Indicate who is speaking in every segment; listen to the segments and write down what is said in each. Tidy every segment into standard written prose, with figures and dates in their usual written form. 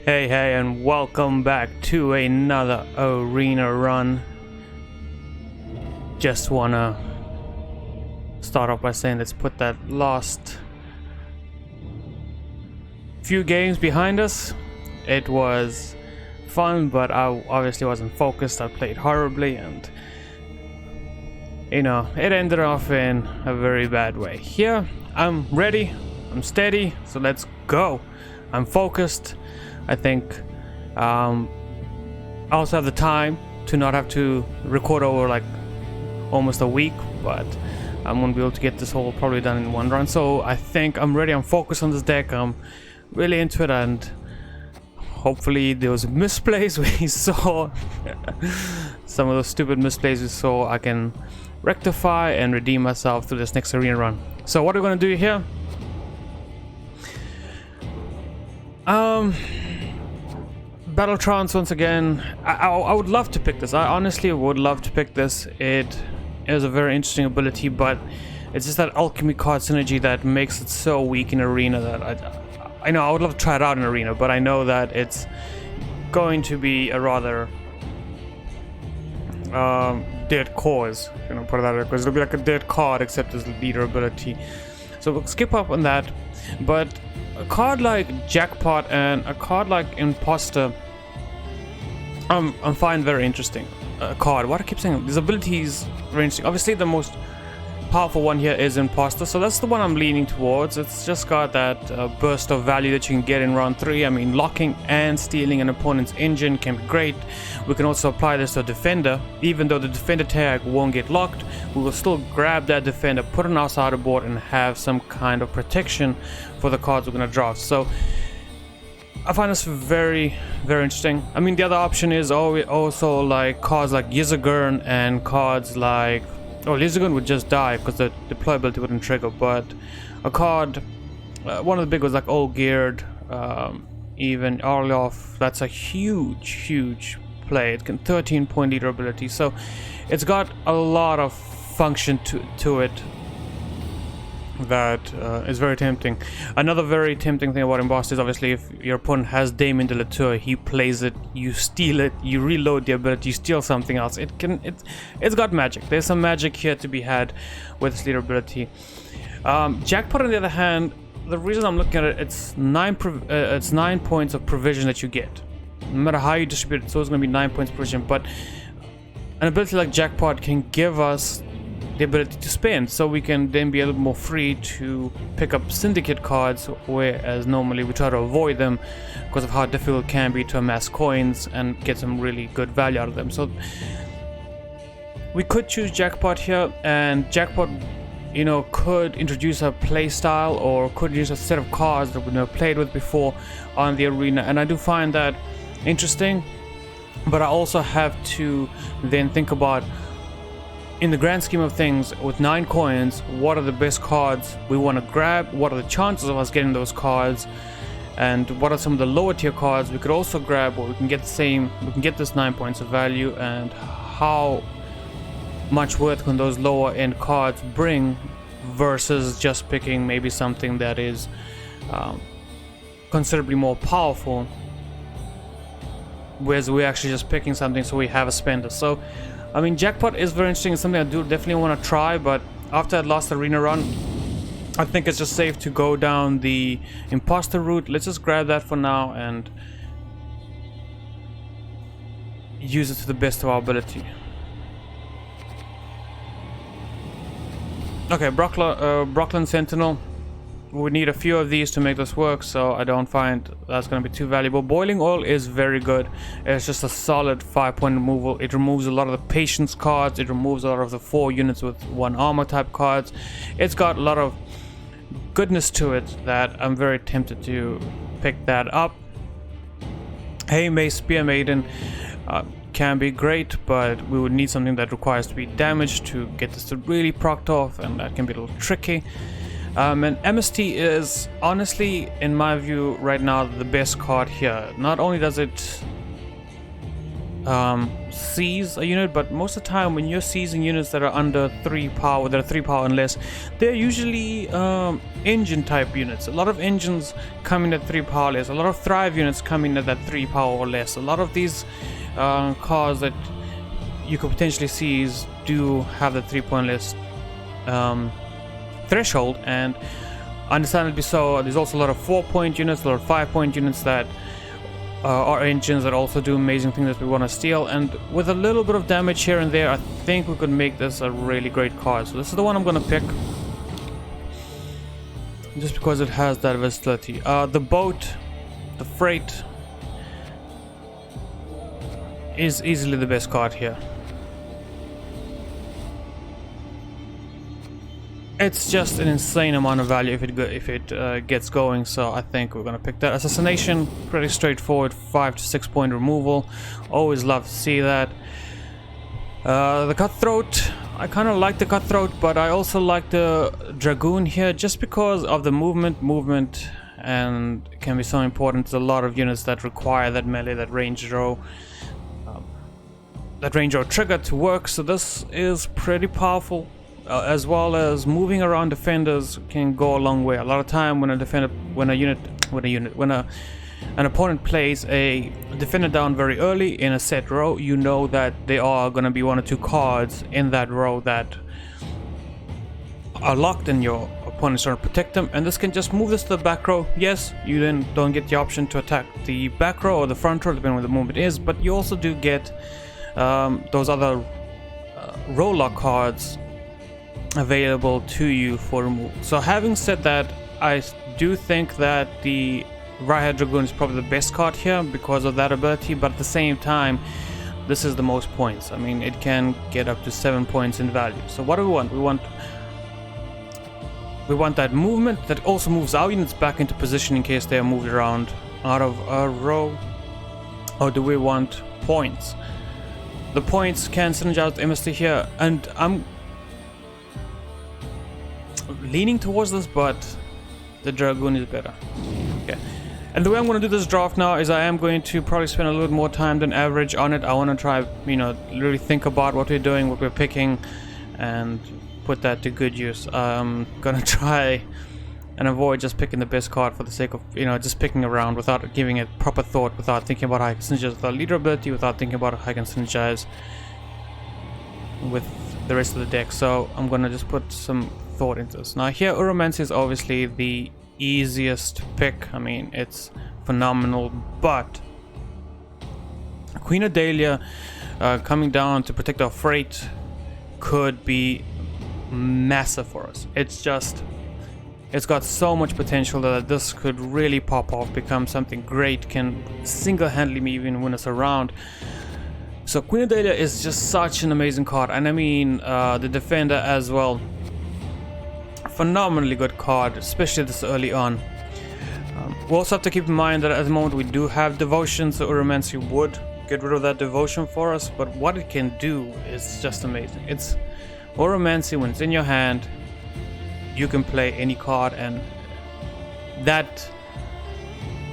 Speaker 1: Hey, and welcome back to another arena run. Just wanna start off by saying let's put that last few games behind us. It was fun, but I obviously wasn't focused. I played horribly, and it ended off in a very bad way. Here, I'm ready, I'm steady, so let's go. I'm focused. I think I also have the time to not have to record over like almost a week, but I'm gonna be able to get this whole probably done in one run. So I think I'm ready. I'm focused on this deck. I'm really into it, and hopefully those misplays we saw, some of those stupid misplays we saw, I can rectify and redeem myself through this next arena run. So what are we gonna do here? Battle Trance once again. I would love to pick this. I honestly would love to pick this. It is a very interesting ability, but it's just that alchemy card synergy that makes it so weak in arena that I know I would love to try it out in arena, but I know that it's going to be a rather dead cause. Put it that way, because it'll be like a dead card except as leader ability. So we'll skip up on that. But a card like Jackpot and a card like Impostor, I find very interesting. Card. What I keep saying, these abilities very interesting. Obviously, the most powerful one here is Impostor, so that's the one I'm leaning towards. It's just got that burst of value that you can get in round 3. I mean, locking and stealing an opponent's engine can be great. We can also apply this to a defender. Even though the defender tag won't get locked, we will still grab that defender, put it on our sideboard, and have some kind of protection for the cards we're going to draft. So I find this very, very interesting. I mean, the other option is also like cards like Yizagurn and cards like... Oh, Yizagurn would just die because the deployability wouldn't trigger, but a card, one of the big ones like All Geared, even Orlov, that's a huge play. It can 13-point leader ability, so it's got a lot of function to it that is very tempting. Another very tempting thing about Impostor is obviously if your opponent has Damien de la Tour, he plays it, you steal it, you reload the ability, you steal something else. It's got magic. There's some magic here to be had with this leader ability. Jackpot, on the other hand, the reason I'm looking at it, it's 9 points of provision that you get, no matter how you distribute it. So it's going to be 9 points provision, but an ability like Jackpot can give us the ability to spend, so we can then be a little more free to pick up syndicate cards, whereas normally we try to avoid them because of how difficult it can be to amass coins and get some really good value out of them. So we could choose Jackpot here, and Jackpot could introduce a play style or could use a set of cards that we've never played with before on the arena, and I do find that interesting. But I also have to then think about, in the grand scheme of things, with 9 coins, what are the best cards we want to grab? What are the chances of us getting those cards? And what are some of the lower tier cards we could also grab, where we can get this 9 points of value, and how much worth can those lower end cards bring versus just picking maybe something that is considerably more powerful, whereas we're actually just picking something so we have a spender. So I mean, Jackpot is very interesting. It's something I do definitely want to try, but after that last arena run, I think it's just safe to go down the Impostor route. Let's just grab that for now and use it to the best of our ability. Okay, Brooklyn Sentinel. We need a few of these to make this work, so I don't find that's going to be too valuable. Boiling Oil is very good. It's just a solid 5-point removal. It removes a lot of the patience cards. It removes a lot of the 4 units with 1 armor type cards. It's got a lot of goodness to it that I'm very tempted to pick that up. Hey May Spear Maiden can be great, but we would need something that requires to be damaged to get this to really procced off, and that can be a little tricky. And MST is honestly, in my view right now, the best card here. Not only does it seize a unit, but most of the time when you're seizing units that are under 3 power, that are 3 power and less, they're usually engine type units. A lot of engines come in at 3 power less. A lot of Thrive units come in at that 3 power or less. A lot of these cars that you could potentially seize do have the 3 point less threshold, and understandably so. There's also a lot of 4-point units, a lot of 5-point units that are engines that also do amazing things that we want to steal, and with a little bit of damage here and there, I think we could make this a really great card. So this is the one I'm going to pick, just because it has that versatility. The boat, the freight, is easily the best card here. It's just an insane amount of value if it gets going, so I think we're gonna pick that. Assassination, pretty straightforward, 5 to 6 point removal. Always love to see that. The Cutthroat, I kind of like the Cutthroat, but I also like the Dragoon here, just because of the movement, and it can be so important. There's a lot of units that require that melee, that range row trigger to work, so this is pretty powerful. As well as moving around defenders can go a long way. A lot of time when an opponent plays a defender down very early in a set row, you know that there are going to be 1 or 2 cards in that row that are locked, and your opponent's trying to protect them, and this can just move this to the back row. Yes, you then don't get the option to attack the back row or the front row, depending on where the movement is, but you also do get those other row lock cards available to you for removal. So having said that, I do think that the Right Dragoon is probably the best card here because of that ability, but at the same time, this is the most points. I mean, it can get up to 7 points in value. So what do we want? We want that movement that also moves our units back into position in case they are moved around out of a row. Or do we want points? The points can synergize immensely here, and I'm leaning towards this, but the Dragoon is better. Okay, and the way I'm going to do this draft now is I am going to probably spend a little bit more time than average on it. I want to try, really think about what we're doing, what we're picking, and put that to good use. I'm gonna try and avoid just picking the best card for the sake of, just picking around without giving it proper thought, without thinking about how I can synergize with our leader ability, without thinking about how I can synergize with the rest of the deck. So I'm gonna just put some thought into this. Now here, Uromancy is obviously the easiest pick. I mean, it's phenomenal, but Queen of Dahlia coming down to protect our freight could be massive for us. It's got so much potential that this could really pop off, become something great, can single-handedly even win us around. So Queen of Dahlia is just such an amazing card, and I mean the defender as well. Phenomenally good card, especially this early on. We also have to keep in mind that at the moment we do have devotion, so Uromancy would get rid of that devotion for us, but what it can do is just amazing. It's Uromancy, when it's in your hand, you can play any card, and that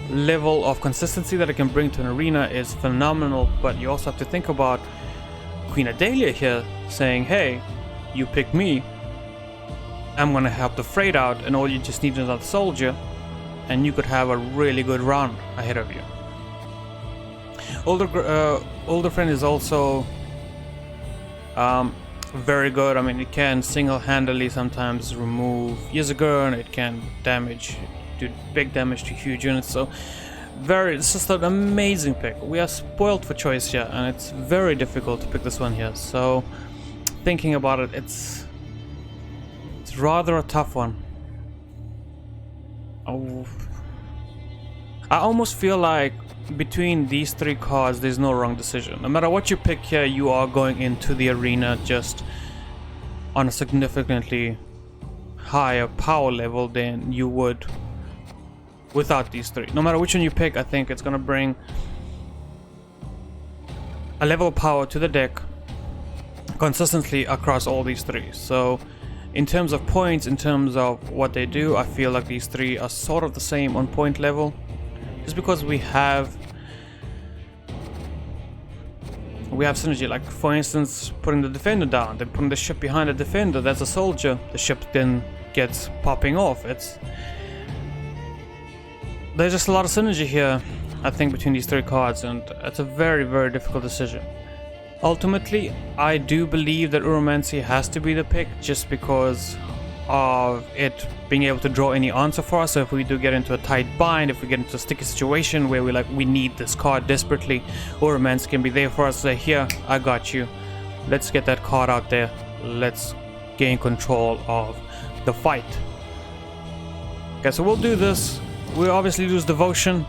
Speaker 1: level of consistency that it can bring to an arena is phenomenal. But you also have to think about Queen of Dahlia here saying, hey, you pick me, I'm gonna help the freight out, and all you just need is another soldier, and you could have a really good round ahead of you. Older Friend is also very good. I mean, it can single-handedly sometimes remove Yizagurn, it can do big damage to huge units, so it's just an amazing pick. We are spoiled for choice here, and it's very difficult to pick this one here. So thinking about it, it's rather a tough one. Oh, I almost feel like between these 3 cards there's no wrong decision. No matter what you pick here, you are going into the arena just on a significantly higher power level than you would without these 3. No matter which one you pick, I think it's gonna bring a level of power to the deck consistently across all these 3. So in terms of points, in terms of what they do, I feel like these 3 are sort of the same on point level, just because we have we have synergy, like for instance putting the defender down, then putting the ship behind the defender, that's a soldier, the ship then gets popping off. There's just a lot of synergy here, I think, between these 3 cards, and it's a very, very difficult decision. Ultimately, I do believe that Uromancy has to be the pick, just because of it being able to draw any answer for us. So if we do get into a tight bind, if we get into a sticky situation where we need this card desperately, Uromancy can be there for us. Say, here, I got you. Let's get that card out there. Let's gain control of the fight. Okay, so we'll do this. We obviously lose Devotion,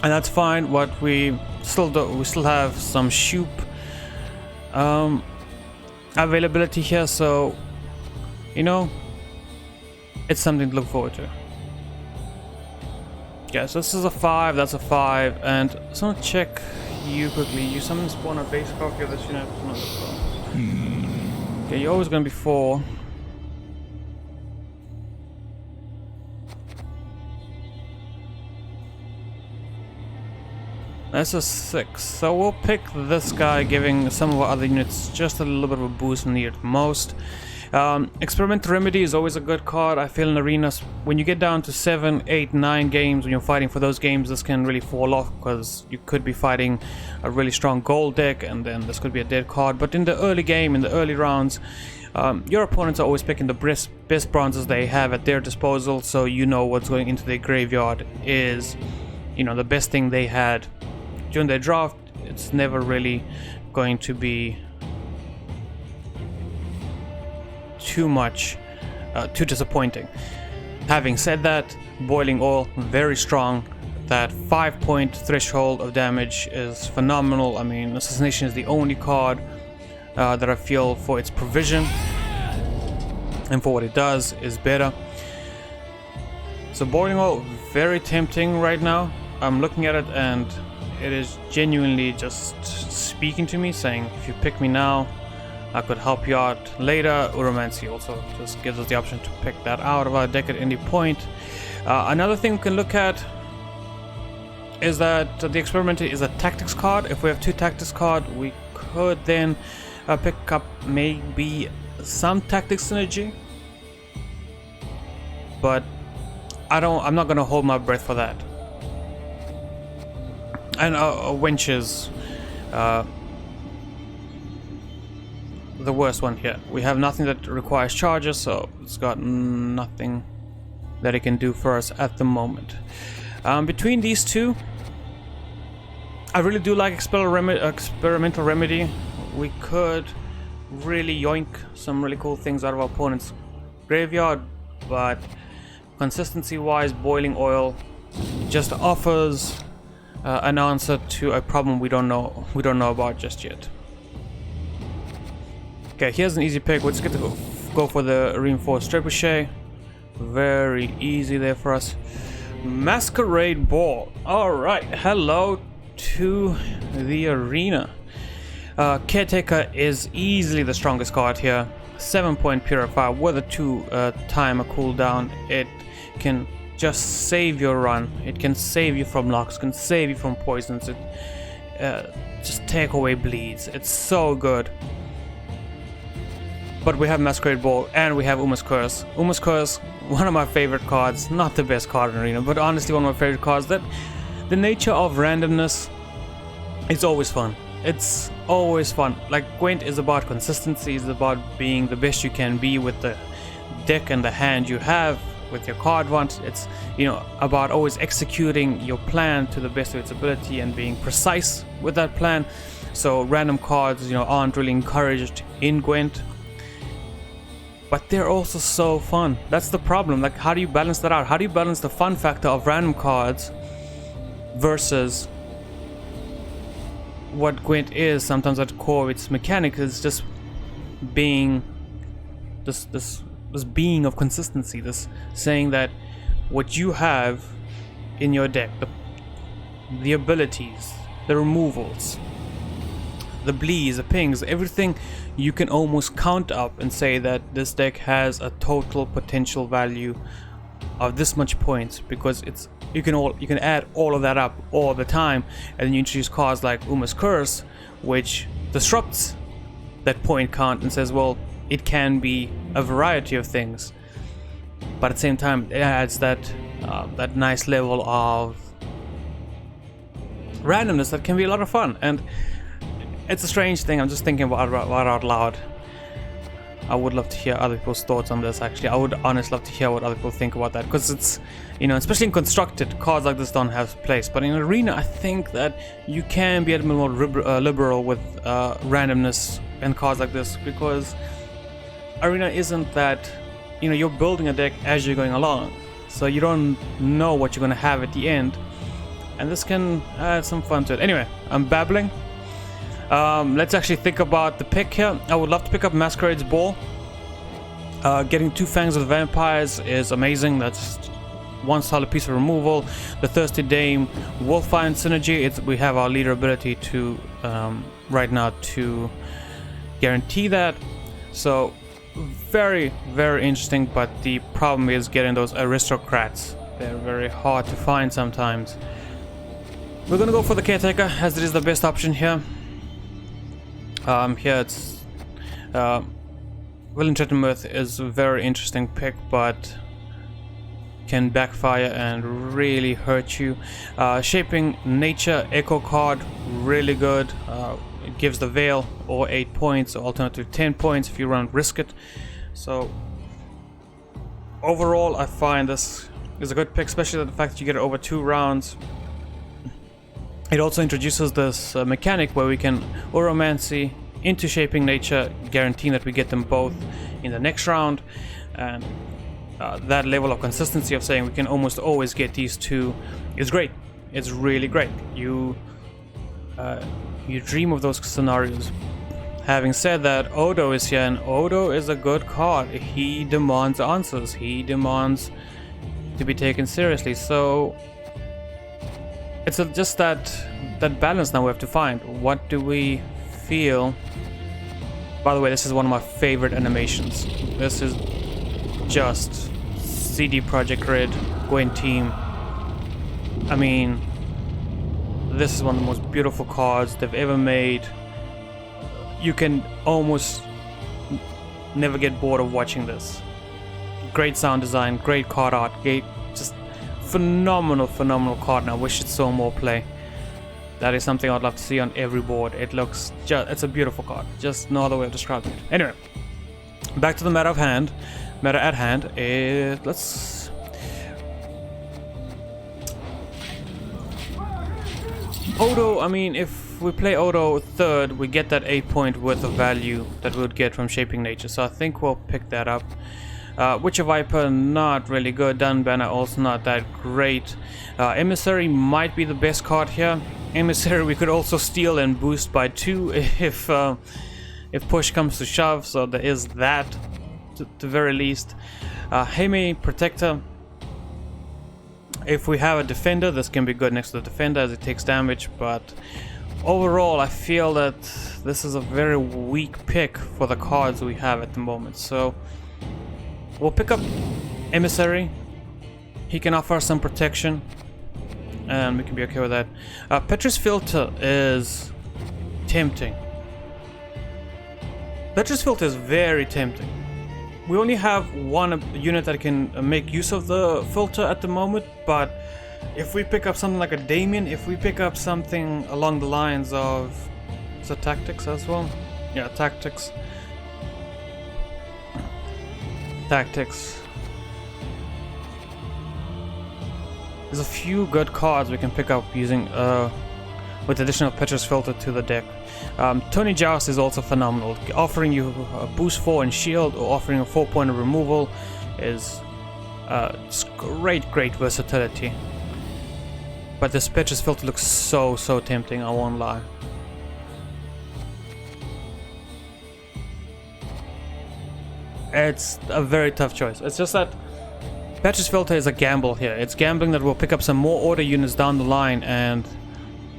Speaker 1: and that's fine. What we still do, we still have some Shoop availability here, so you know, it's something to look forward to. Yeah, so this is a 5, that's a 5, and I just want to check you quickly. You summon spawn a base copy of this unit. Okay, you're always going to be 4. That's a 6, so we'll pick this guy, giving some of our other units just a little bit of a boost when needed most. Experimental Remedy is always a good card, I feel, in arenas. When you get down to 7, 8, 9 games, when you're fighting for those games, this can really fall off, because you could be fighting a really strong gold deck, and then this could be a dead card. But in the early game, in the early rounds, your opponents are always picking the best bronzes they have at their disposal, so you know what's going into their graveyard is, you know, the best thing they had during their draft. It's never really going to be too disappointing. Having said that, Boiling Oil, very strong. That 5-point threshold of damage is phenomenal. I mean, Assassination is the only card that I feel for its provision and for what it does is better. So Boiling Oil, very tempting right now. I'm looking at it and it is genuinely just speaking to me, saying if you pick me now, I could help you out later. Uromancy also just gives us the option to pick that out of our deck at any point. Another thing we can look at is that the Experimenter is a tactics card. If we have 2 tactics cards, we could then pick up maybe some tactics synergy, but I'm not gonna hold my breath for that. And Wenches, the worst one here. We have nothing that requires charges, so it's got nothing that it can do for us at the moment. Between these two, I really do like Experimental Remedy. We could really yoink some really cool things out of our opponent's graveyard, but consistency wise, Boiling Oil just offers an answer to a problem we don't know about just yet. Okay, here's an easy pick. Let's get to go for the Reinforced Trebuchet. Very easy there for us. Masquerade Ball. Alright, hello to the arena. Caretaker is easily the strongest card here. 7-point Purifier with a 2-timer cooldown. It can just save your run. It can save you from locks, can save you from poisons. It just take away bleeds. It's so good. But we have Masquerade Ball and we have Uma's Curse. Uma's Curse, one of my favorite cards. Not the best card in Arena, but honestly one of my favorite cards. That the nature of randomness is always fun. It's always fun. Like, Gwent is about consistency. It's about being the best you can be with the deck and the hand you have, with your card want. It's, you know, about always executing your plan to the best of its ability and being precise with that plan. So random cards, you know, aren't really encouraged in Gwent. But they're also so fun. That's the problem. Like, how do you balance that out? How do you balance the fun factor of random cards versus what Gwent is sometimes at the core of its mechanic is just being this being of consistency, this saying that what you have in your deck, the abilities, the removals, the bleeds, the pings, everything, you can almost count up and say that this deck has a total potential value of this much points because it's you can add all of that up all the time, and then you introduce cards like Uma's Curse, which disrupts that point count and says, well, it can be a variety of things, but at the same time it adds that nice level of randomness that can be a lot of fun. And it's a strange thing. I'm just thinking about out loud. I would love to hear other people's thoughts on this. Actually, I would honestly love to hear what other people think about that, because it's, you know, especially in constructed, cards like this don't have place. But in Arena, I think that you can be a bit more liberal with randomness and cards like this, because Arena isn't that, you know, you're building a deck as you're going along, so you don't know what you're going to have at the end, and this can add some fun to it. Anyway, I'm babbling. Let's actually think about the pick here. I would love to pick up Masquerade's Ball. Getting 2 Fangs of the Vampires is amazing. That's one solid piece of removal. The Thirsty Dame will find synergy. We have our leader ability to right now to guarantee that. So very, very interesting, but the problem is getting those aristocrats. They're very hard to find sometimes. We're gonna go for the Caretaker, as it is the best option here. Here it's Well-Entreated Mirth is a very interesting pick, but can backfire and really hurt you. Shaping Nature Echo card, really good. It gives the Veil or 8 points, or alternative 10 points if you run Risk It. So overall, I find this is a good pick, especially the fact that you get it over 2 rounds. It also introduces this mechanic where we can Oromancy into Shaping Nature, guaranteeing that we get them both in the next round. And that level of consistency of saying we can almost always get these 2 is great. It's really great. You dream of those scenarios. Having said that, Odo is here, and Odo is a good card. He demands answers. He demands to be taken seriously. So it's just that balance now we have to find. What do we feel? By the way, this is one of my favorite animations. This is just CD Projekt Red, Gwent team. I mean, this is one of the most beautiful cards they've ever made. You can almost never get bored of watching this. Great sound design, great card art, just phenomenal card, and I wish it saw more play. That is something I'd love to see on every board. It's a beautiful card. Just no other way of describing it. Anyway, back to the matter at hand. Let's... Odo, I mean, if we play Odo third, we get that 8 point worth of value that we would get from Shaping Nature. So I think we'll pick that up. Witcher Viper, not really good. Dun Banner, also not that great. Emissary might be the best card here. Emissary we could also steal and boost by 2 if push comes to shove, so there is that to the very least. Heme Protector. If we have a defender, this can be good next to the defender as it takes damage, but overall I feel that this is a very weak pick for the cards we have at the moment. So we'll pick up Emissary. He can offer some protection, and we can be okay with that. Petrus Filter is tempting. Petrus Filter is very tempting. We only have one unit that can make use of the filter at the moment, but if we pick up something like a Damien, if we pick up something along the lines of... is it Tactics as well? Yeah, Tactics. There's a few good cards we can pick up using with additional Petrus Filter to the deck. Tony Joust is also phenomenal. Offering you a boost 4 and shield, or offering a 4-point of removal is great versatility. But this Petrus Filter looks so tempting, I won't lie. It's a very tough choice. It's just that Petrus Filter is a gamble here. It's gambling that we'll pick up some more order units down the line, and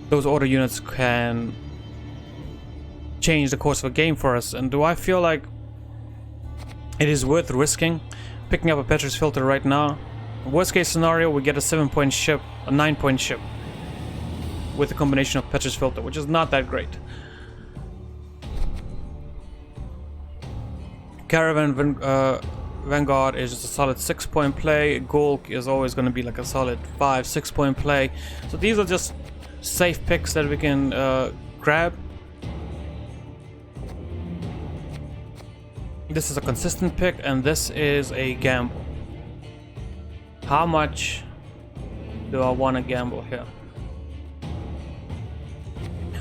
Speaker 1: those order units can change the course of a game for us. And do I feel like it is worth risking picking up a Petrus Filter right now Worst case scenario, we get a 7-point ship, a 9-point ship, with a combination of Petrus Filter, which is not that great. Caravan Vanguard is just a solid 6-point play. Golk is always going to be like a solid 5-6-point play. So these are just safe picks that we can grab. This is a consistent pick, and this is a gamble. How much do I want to gamble here?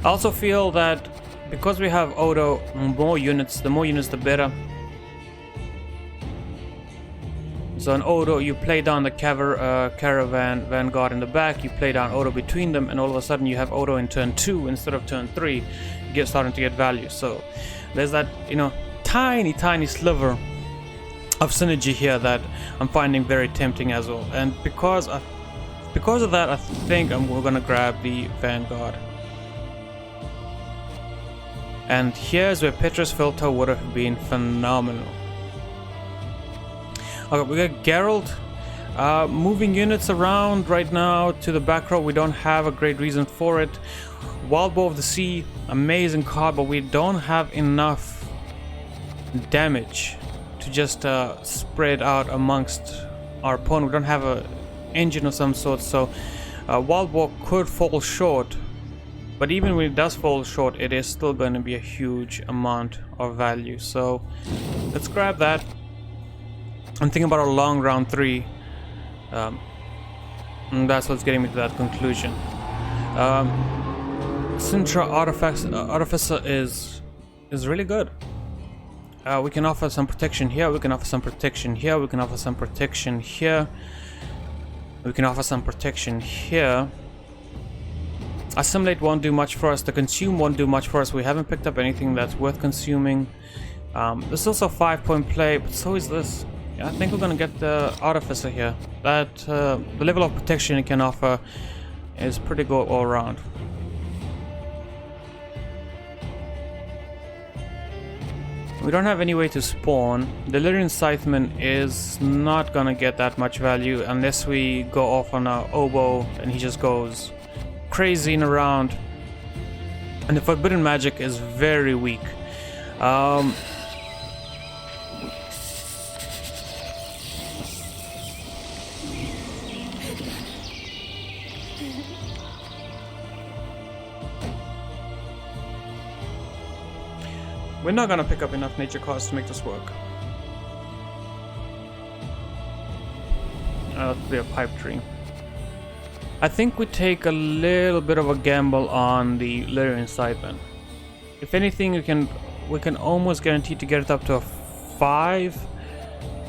Speaker 1: I also feel that because we have Odo, more units, the more units the better. So in Odo, you play down the Caravan Vanguard in the back, you play down Odo between them, and all of a sudden you have Odo in turn 2 instead of turn 3, starting to get value. So there's that, you know, tiny sliver of synergy here that I'm finding very tempting as well. And because of that, I think we're gonna grab the Vanguard. And here's where Petrus Filter would have been phenomenal. Okay, we got Geralt. Moving units around right now to the back row, we don't have a great reason for it. Wild Boar of the Sea, amazing card, but we don't have enough damage to just spread out amongst our opponent. We don't have an engine of some sort, so Wild Boar could fall short. But even when it does fall short, it is still going to be a huge amount of value. So let's grab that. I'm thinking about a long round 3. And that's what's getting me to that conclusion. Sintra Artificer is really good. We can offer some protection here, we can offer some protection here, we can offer some protection here, we can offer some protection here. Assimilate won't do much for us, the Consume won't do much for us, we haven't picked up anything that's worth consuming. This is also a 5-point play, but so is this. Yeah, I think we're gonna get the Artificer here. That the level of protection it can offer is pretty good all around. We don't have any way to spawn. The Lyrian Scytheman is not gonna get that much value unless we go off on our oboe and he just goes crazy in a round. And the Forbidden Magic is very weak. We're not gonna pick up enough nature cards to make this work. That'll be a pipe tree. I think we take a little bit of a gamble on the Lyrian Scytheman. If anything, we can almost guarantee to get it up to a 5.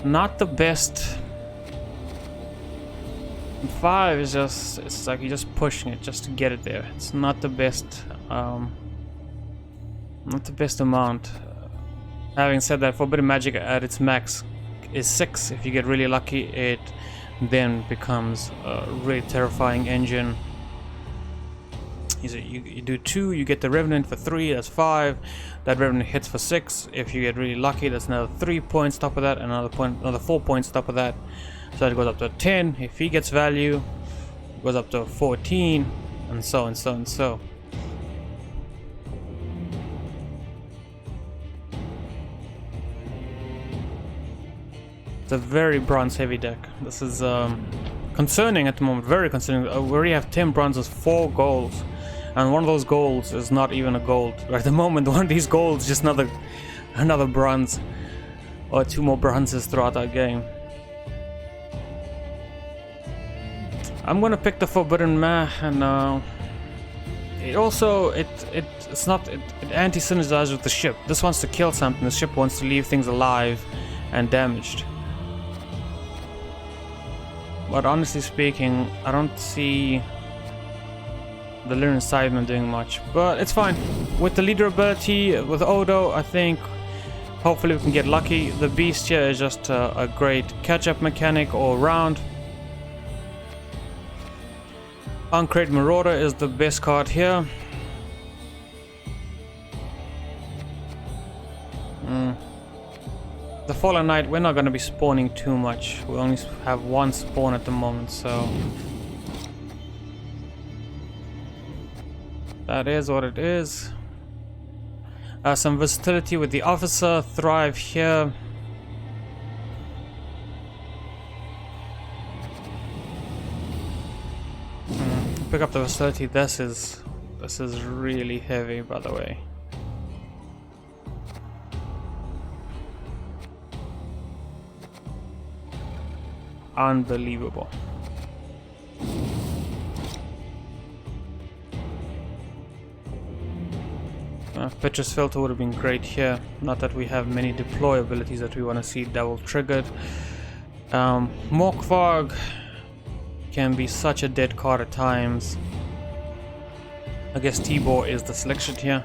Speaker 1: Not the best. 5 is just, it's like you're just pushing it just to get it there. It's not the best. Not the best amount. Having said that, Forbidden Magic at its max is 6. If you get really lucky, it then becomes a really terrifying engine. You do 2, you get the Revenant for 3, that's 5. That Revenant hits for 6. If you get really lucky, that's another 3 points top of that, another 4 points top of that. So it goes up to 10. If he gets value, it goes up to 14, and so and so and so. It's a very bronze heavy deck. This is concerning at the moment, very concerning. We already have 10 bronzes, 4 golds, and one of those golds is not even a gold. At the moment, one of these golds is just another bronze, or 2 more bronzes throughout our game. I'm gonna pick the Forbidden Mah, and it anti-synergizes with the ship. This wants to kill something, the ship wants to leave things alive and damaged. But honestly speaking, I don't see the Lyrian Scytheman doing much. But it's fine. With the leader ability, with Odo, I think hopefully we can get lucky. The Beast here is just a great catch-up mechanic all around. Uncrate Marauder is the best card here. The Fallen Knight, we're not going to be spawning too much. We only have one spawn at the moment, so that is what it is. Some versatility with the officer, thrive here. Pick up the versatility. This is really heavy, by the way. Unbelievable. Pitcher's filter would have been great here. Not that we have many deploy abilities that we want to see double triggered. Mork Fog can be such a dead card at times. I guess T-Bor is the selection here.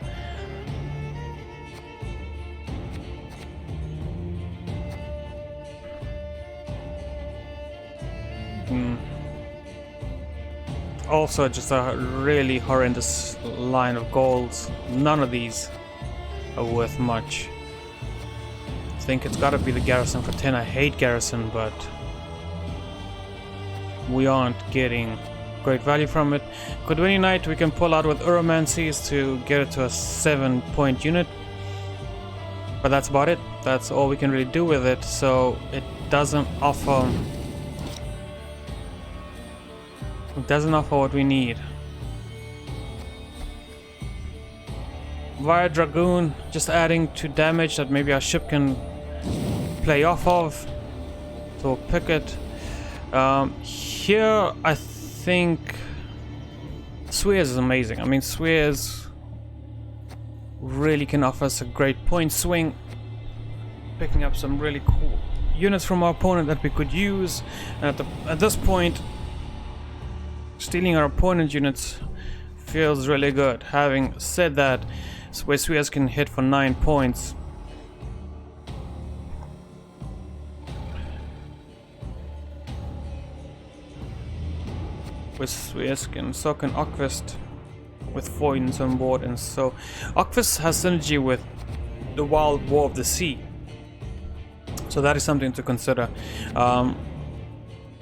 Speaker 1: Also, just a really horrendous line of golds. None of these are worth much. I think it's gotta be the Garrison for 10. I hate Garrison, but we aren't getting great value from it. Gwent Knight we can pull out with Uromancies to get it to a 7-point unit. But that's about it. That's all we can really do with it, so it doesn't offer what we need. Via Dragoon, just adding to damage that maybe our ship can play off of. So we'll pick it. Here, I think Swears is amazing. I mean, Swears really can offer us a great point swing, picking up some really cool units from our opponent that we could use. And at this point, stealing our opponent's units feels really good. Having said that, Swears can hit for 9 points. With Swearskin, so can Okvist with 4 units on board, and so Okvist has synergy with the Wild War of the Sea, so that is something to consider.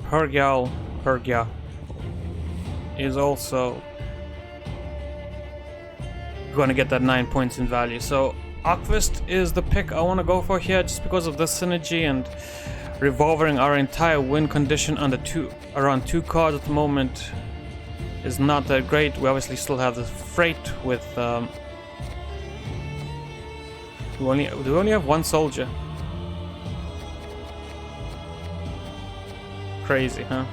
Speaker 1: Hergia is also going to get that 9 points in value, so Okvist is the pick I want to go for here, just because of this synergy, and revolving our entire win condition under around 2 cards at the moment is not that great. We obviously still have the freight with do we only have 1 soldier? Crazy, huh?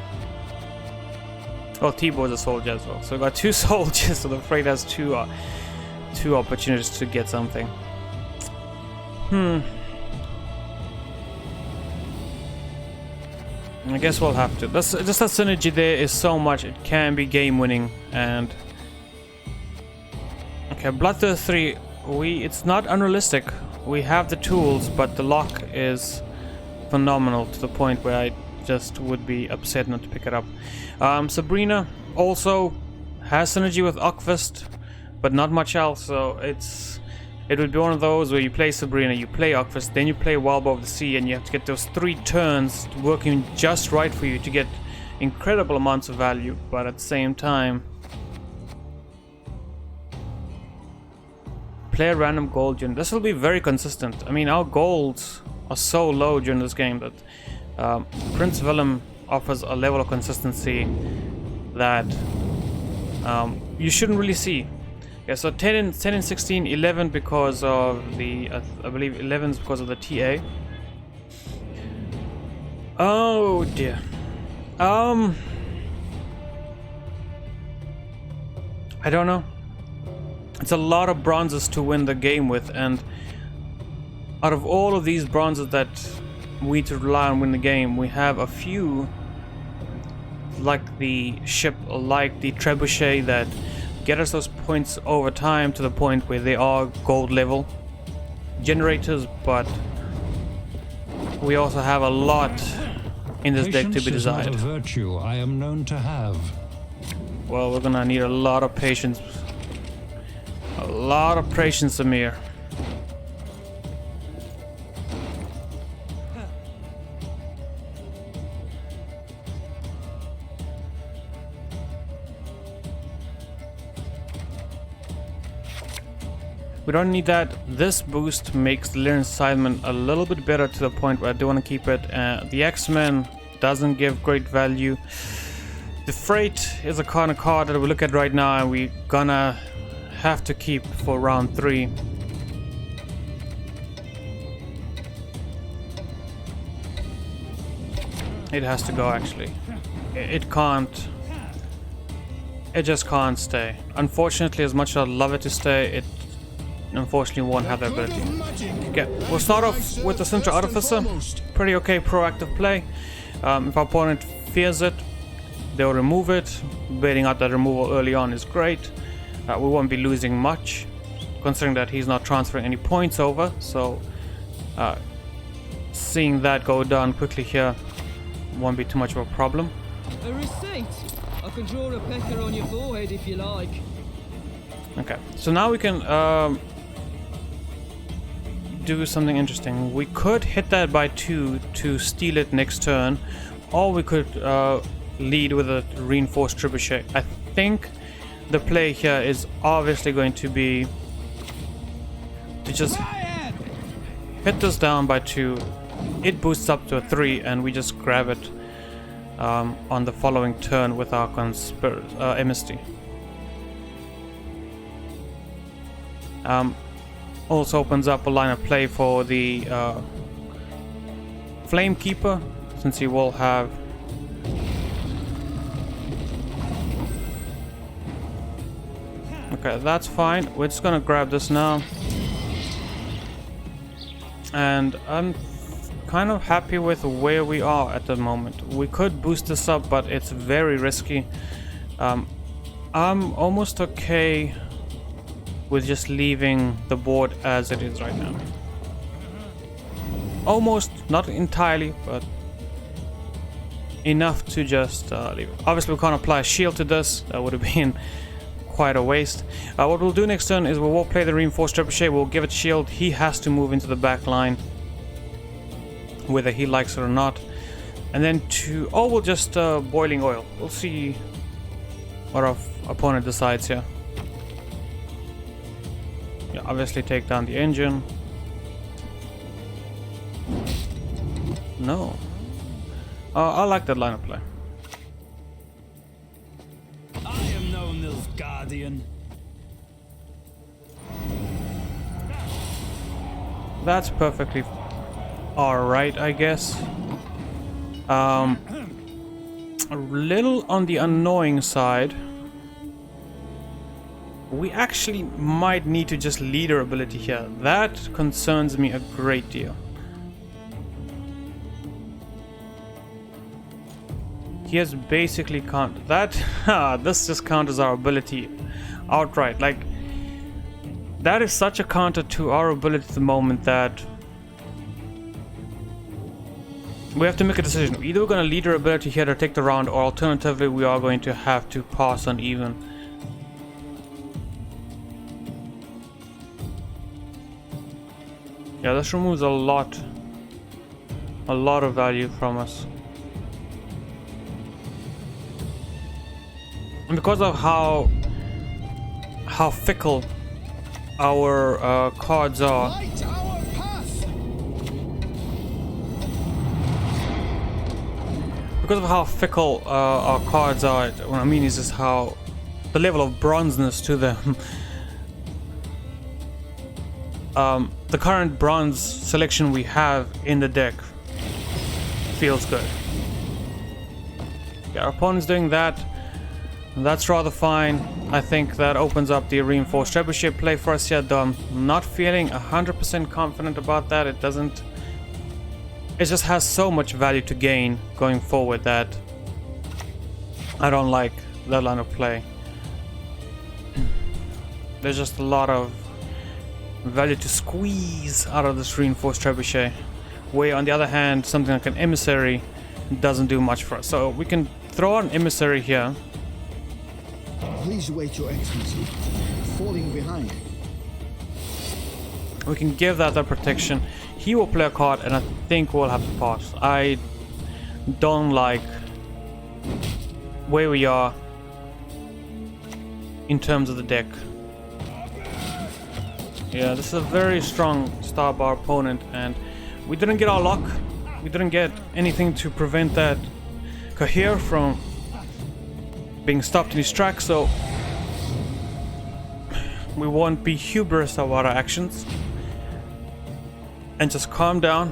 Speaker 1: Well, T-Bor is a soldier as well, so we got 2 soldiers, so the freight has two opportunities to get something. I guess we'll have to. Just that synergy there is so much, it can be game winning. And okay, Bloodthirst 3, it's not unrealistic. We have the tools, but the lock is phenomenal to the point where I just would be upset not to pick it up. Sabrina also has synergy with Okvist, but not much else, so it would be one of those where you play Sabrina, you play Okvist, then you play Wild War of the Sea, and you have to get those 3 turns working just right for you to get incredible amounts of value, but at the same time, play a random gold unit. This will be very consistent. I mean, our golds are so low during this game that Prince Willem offers a level of consistency that you shouldn't really see. Yeah, so 10 and 16, 11 because of the, I believe 11 is because of the TA. Oh dear. I don't know. It's a lot of bronzes to win the game with, and out of all of these bronzes that we need to rely on win the game, we have a few, like the ship, like the trebuchet, that get us those points over time to the point where they are gold level generators, but we also have a lot in this deck to be desired.
Speaker 2: Patience is not a virtue I am known to have.
Speaker 1: Well, we're gonna need a lot of patience. A lot of patience, Amir. We don't need that. This boost makes the Lyrian Scytheman a little bit better to the point where I do want to keep it. The X-Men doesn't give great value. The Freight is a kind of card that we look at right now and we're gonna have to keep for round 3. It has to go actually. It can't. It just can't stay. Unfortunately, as much as I'd love it to stay, it unfortunately won't have that ability. Okay, we'll start off with the Central Artificer. Pretty okay proactive play. If our opponent fears it, they'll remove it. Baiting out that removal early on is great. We won't be losing much, considering that he's not transferring any points over. So, seeing that go down quickly here won't be too much of a problem.
Speaker 3: A receipt? I can draw a pecker on your forehead if you like.
Speaker 1: Okay, so now we can do something interesting. We could hit that by 2 to steal it next turn, or we could lead with a reinforced trebuchet. I think the play here is obviously going to be to just hit this down by 2. It boosts up to a 3 and we just grab it on the following turn with our MST. Also opens up a line of play for the Flame Keeper, since he will have okay, that's fine. We're just gonna grab this now, and I'm kind of happy with where we are at the moment. We could boost this up, but it's very risky. I'm almost okay with just leaving the board as it is right now. Almost, not entirely, but enough to just leave it. Obviously we can't apply a shield to this. That would have been quite a waste. What we'll do next turn is we will play the reinforced trebuchet. We'll give it shield. He has to move into the back line, whether he likes it or not. And then we'll just boiling oil. We'll see what our opponent decides here. Yeah, obviously take down the engine. No. I like that line of play.
Speaker 4: I am no Nilfgaardian.
Speaker 1: That's perfectly alright, I guess. A little on the annoying side. We actually might need to just leader ability here. That concerns me a great deal. He has basically that this just counters our ability outright. Like, that is such a counter to our ability at the moment that we have to make a decision. Either we're going to lead our ability here to take the round, or alternatively we are going to have to pass on even. Yeah, this removes a lot of value from us. And because of how fickle our cards are, because of how fickle our cards are, what I mean is just how the level of bronzeness to them. The current bronze selection we have in the deck feels good. Yeah, our opponent's doing that. That's rather fine. I think that opens up the reinforced trebuchet play for us here, though I'm not feeling 100% confident about that. It doesn't... It just has so much value to gain going forward that I don't like that line of play. There's just a lot of value to squeeze out of this reinforced trebuchet, where on the other hand something like an emissary doesn't do much for us. So we can throw an emissary here.
Speaker 5: Please wait, Your Excellency. Falling behind.
Speaker 1: We can give that protection. He will play a card and I think we'll have to pass. I don't like where we are in terms of the deck. Yeah, this is a very strong Starbar opponent, and we didn't get our luck. We didn't get anything to prevent that Cohere from being stopped in his tracks, so we won't be hubris about our actions. And just calm down.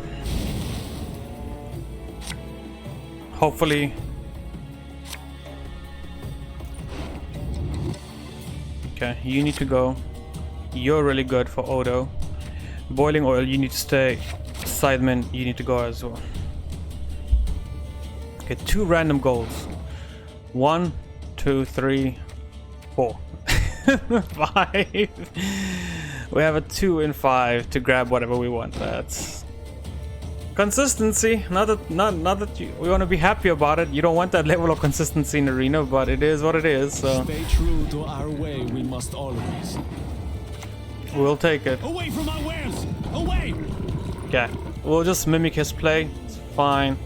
Speaker 1: Hopefully. Okay, you need to go. You're really good for Odo. Boiling oil, you need to stay. Sidemen, you need to go as well. Okay, 2 random goals. 1, 2, 3, 4. 5. We have a 2 and 5 to grab whatever we want. That's consistency. Not that we want to be happy about it. You don't want that level of consistency in Arena, but it is what it is. So
Speaker 4: Stay true to our way, we must always.
Speaker 1: we'll take it.
Speaker 4: Away from our wares! Away!
Speaker 1: Okay, we'll just mimic his play. It's fine.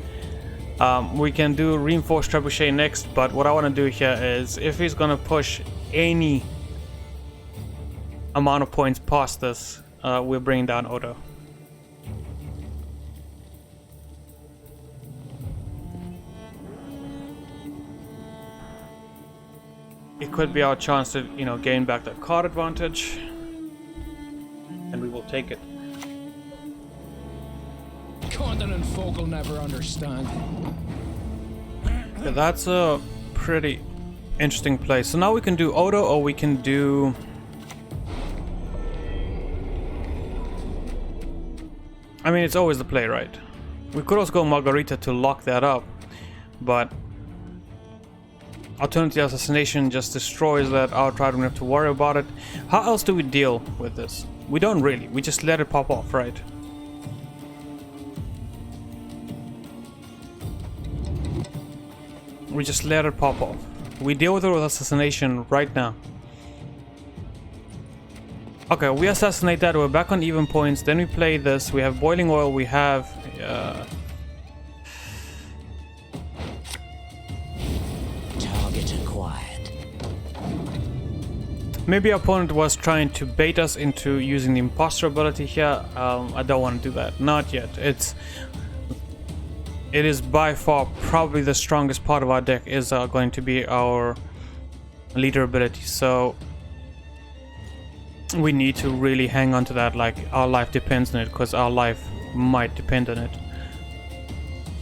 Speaker 1: We can do reinforced trebuchet next, but what I want to do here is if he's gonna push any amount of points past this, we'll bring down Odo. It could be our chance to, you know, gain back that card advantage, and we will take it.
Speaker 3: Continent folk will never understand.
Speaker 1: Okay, that's a pretty interesting play. So now we can do Odo, or we can do... I mean, it's always the play, right? We could also go Margarita to lock that up, but Alternative Assassination just destroys that outright. We don't have to worry about it. How else do we deal with this? We don't really. We just let it pop off, right? We just let it pop off. We deal with it with Assassination right now. Okay, we assassinate that. We're back on even points. Then we play this. We have Boiling Oil. We have...
Speaker 6: Target acquired.
Speaker 1: Maybe our opponent was trying to bait us into using the Impostor ability here. I don't want to do that. Not yet. It is by far probably the strongest part of our deck is going to be our leader ability. So we need to really hang on to that, like our life depends on it, because our life might depend on it.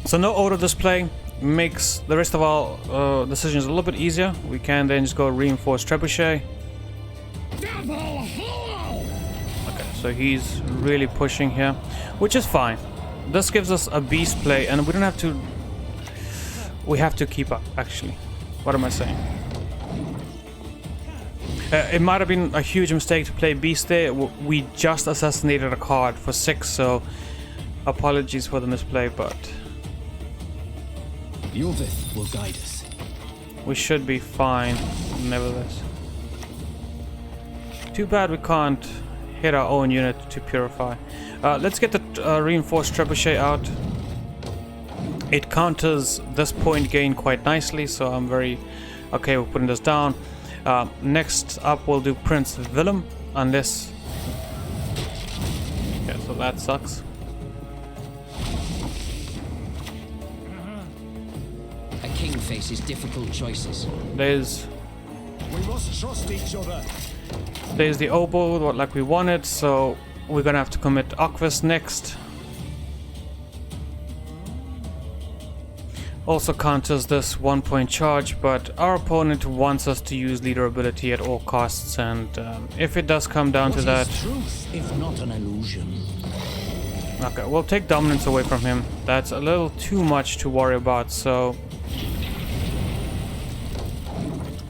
Speaker 1: So no auto display makes the rest of our decisions a little bit easier. We can then just go reinforce trebuchet. Okay, so he's really pushing here, which is fine. This gives us a beast play, and we don't have to... We have to keep up, actually. What am I saying? It might have been a huge mistake to play beast there. We just assassinated a card for 6, so apologies for the misplay, but...
Speaker 4: Yovith will guide us.
Speaker 1: We should be fine, nevertheless. Too bad we can't hit our own unit to purify. Let's get the reinforced trebuchet out. It counters this point gain quite nicely, so I'm very okay with putting this down. Next up we'll do Prince Willem, unless... Okay, so that sucks.
Speaker 6: A king faces difficult choices.
Speaker 1: There's
Speaker 4: We must trust each other.
Speaker 1: the oboe, like we wanted, so we're gonna have to commit Aquas next. Also counters this 1 point charge, but our opponent wants us to use leader ability at all costs, and if it does come down to that...
Speaker 6: Truth, if not an illusion.
Speaker 1: Okay, we'll take dominance away from him. That's a little too much to worry about, so...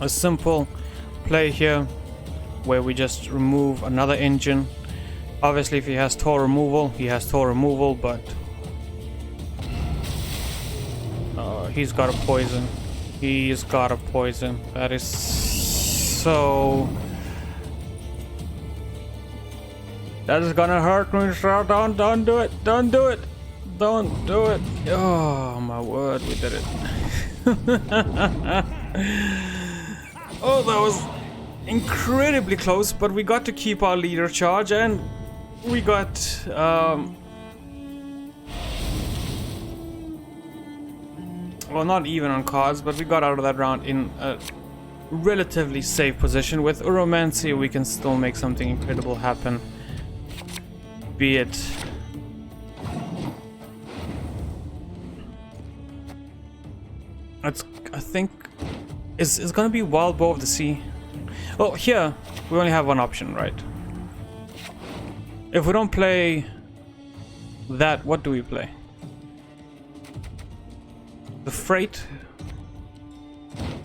Speaker 1: A simple play here, where we just remove another engine. Obviously, if he has Tor removal, he has Tor removal, but... he's got a poison. He's got a poison. That is so... That is gonna hurt me, so don't do it. Don't do it. Don't do it. Oh my word, we did it. Oh, that was incredibly close, but we got to keep our leader charge, and we got well, not even on cards, but we got out of that round in a relatively safe position. With Uromancy, we can still make something incredible happen. Be it I think is gonna be Wild Bow of the Sea. Well, here we only have one option, right? If we don't play that, what do we play? The Freight?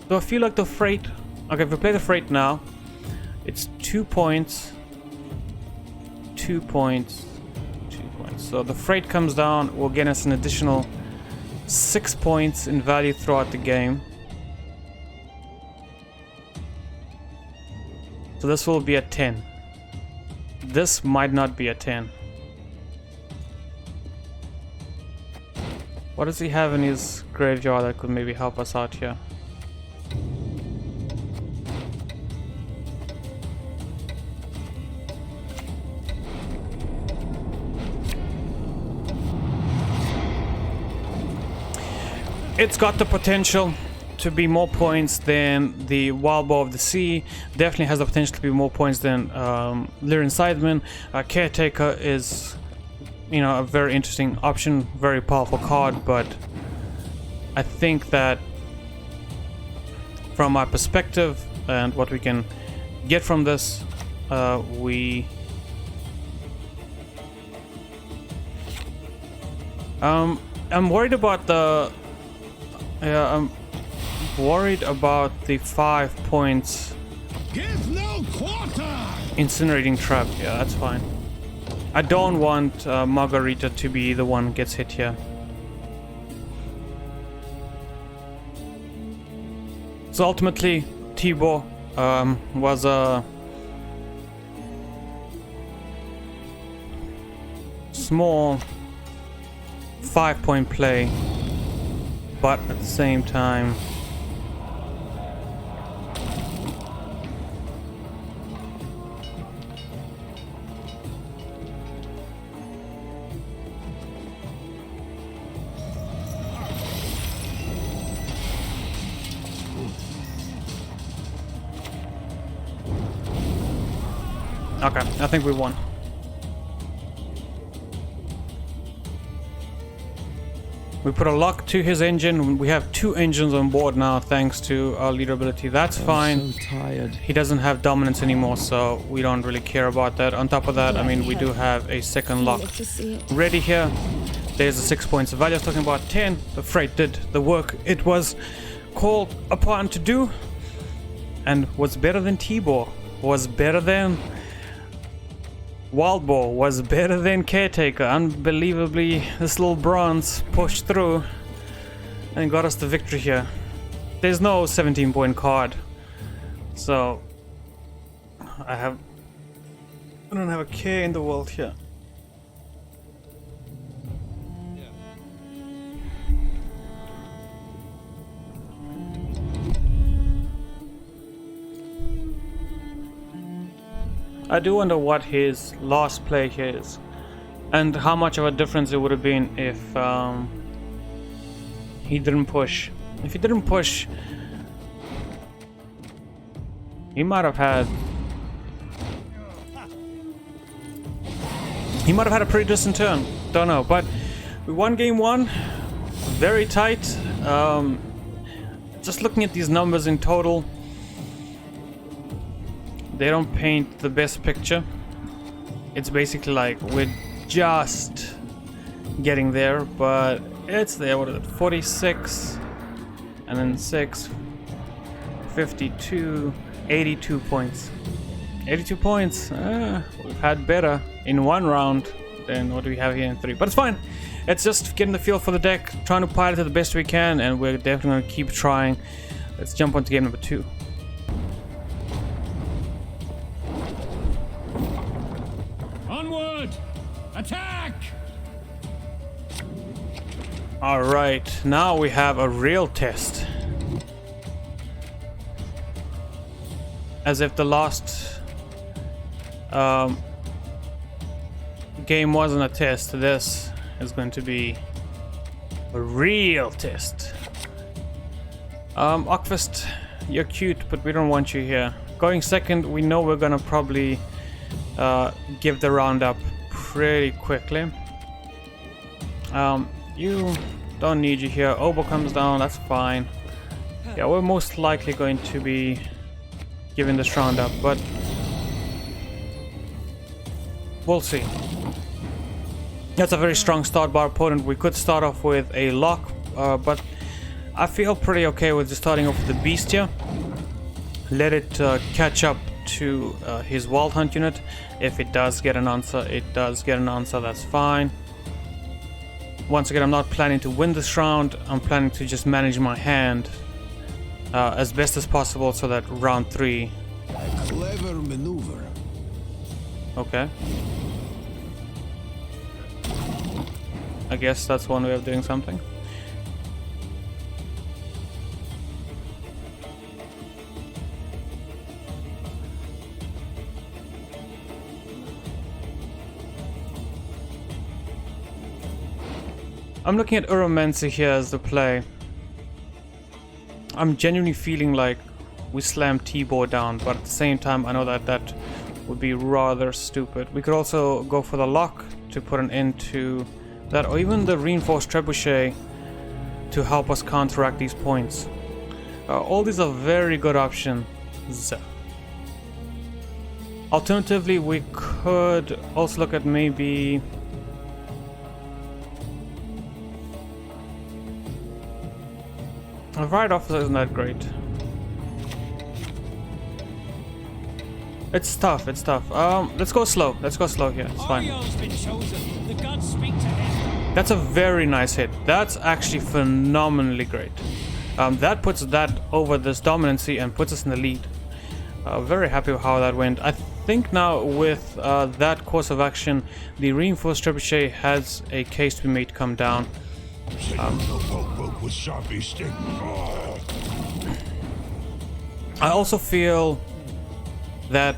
Speaker 1: Do I feel like the Freight? Okay, if we play the Freight now, it's 2 points, 2 points, 2 points. So the Freight comes down, will get us an additional 6 points in value throughout the game. So this will be a 10. This might not be a 10. What does he have in his graveyard that could maybe help us out here? It's got the potential to be more points than the Wild Bow of the Sea. Definitely has the potential to be more points than Lyran Sideman. Caretaker is, you know, a very interesting option, very powerful card, but I think that from my perspective and what we can get from this, I'm worried about the I'm worried about the 5 points
Speaker 4: Give no quarter!
Speaker 1: incinerating trap. Yeah, that's fine. I don't want Margarita to be the one who gets hit here. So ultimately, Tibor was a small 5-point play, but at the same time, okay, I think we won. We put a lock to his engine. We have 2 engines on board now thanks to our leader ability. That's fine.
Speaker 3: So tired.
Speaker 1: He doesn't have dominance anymore, so we don't really care about that. On top of that, I mean, we do have a second lock ready here. There's the 6 points of value I was talking about. 10. The Freight did the work it was called upon to do, and was better than Tibor, was better than Wild Boar, was better than Caretaker. Unbelievably, this little bronze pushed through and got us the victory here. There's no 17-point card, so I don't have a care in the world here. I do wonder what his last play here is, and how much of a difference it would have been if he didn't push. If he didn't push, he might have had a pretty distant turn. Don't know, but we won game 1, very tight. Just looking at these numbers in total, they don't paint the best picture. It's basically like we're just getting there, but it's there. What is it? 46 and then 6, 52, 82 points. 82 points. We've had better in 1 round than what we have here in 3, but it's fine. It's just getting the feel for the deck, trying to pilot it the best we can, and we're definitely going to keep trying. Let's jump on to game number 2.
Speaker 4: Onward! Attack!
Speaker 1: Alright, now we have a real test. as if the last game wasn't a test. This is going to be a real test. Ockfist, you're cute, but we don't want you here. Going second, we know we're gonna probably give the round up pretty quickly. You don't need you here. Obo comes down, that's fine. Yeah, we're most likely going to be giving this round up, but we'll see. That's a very strong start by our opponent. We could start off with a lock, but I feel pretty okay with just starting off with the beast here. Let it catch up to his wild hunt unit. If it does get an answer, it does get an answer, that's fine. Once again, I'm not planning to win this round. I'm planning to just manage my hand as best as possible so that round 3.
Speaker 4: Clever maneuver.
Speaker 1: Okay. I guess that's one way of doing something. I'm looking at Uromancy here as the play. I'm genuinely feeling like we slam T-Bow down, but at the same time I know that that would be rather stupid. We could also go for the lock to put an end to that, or even the reinforced trebuchet to help us counteract these points. All these are very good options. Alternatively, we could also look at maybe a right officer isn't that great. It's tough, it's tough. Let's go slow. Let's go slow here. It's fine. That's a very nice hit. That's actually phenomenally great. That puts that over this dominancy and puts us in the lead. Very happy with how that went. I think now with that course of action, the reinforced trebuchet has a case to be made come down. I also feel that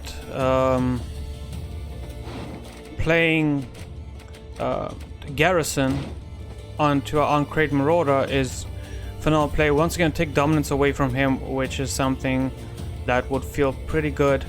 Speaker 1: playing Garrison onto our on-crate Marauder is phenomenal play. Once again, take dominance away from him, which is something that would feel pretty good.